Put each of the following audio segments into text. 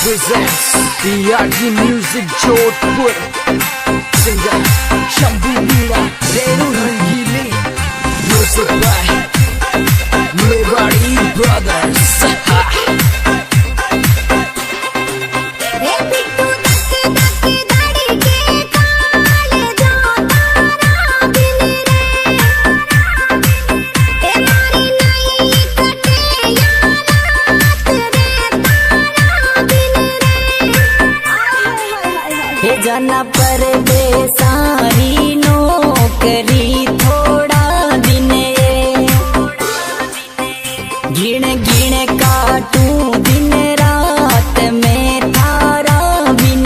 presents PRG Music Jodhpur. Singer Shambhu Meera, Renu Rangili. Music by Mewari Brothers. जाना परदेसारी नौकरी थोड़ा दिन गिण गिण काटूं दिन रात में थारा बिन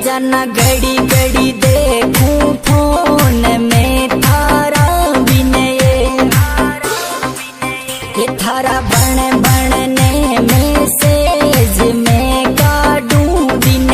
जाना घड़ी घड़ी देखूं फोन में थारा बिन ये थारा बन बनने मैसेज में काटूं दिन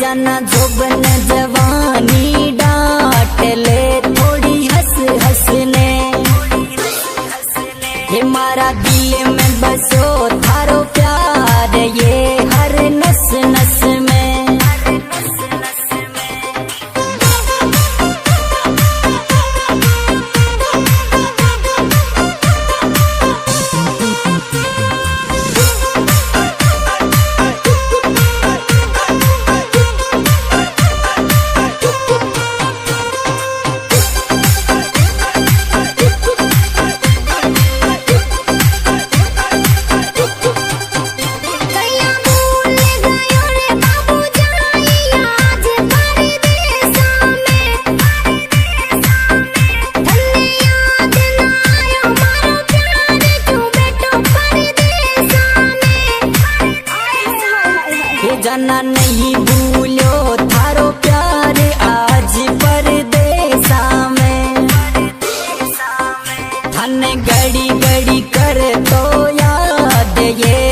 जाना जोबन जवानी डांट ले थोड़ी हंस हंसने ये मारा दिल में बसो थारो प्यार ये हर नस नस में जाना नहीं भूलो थारो प्यार आज परदेसा में थने घड़ी घड़ी कर तो याद ये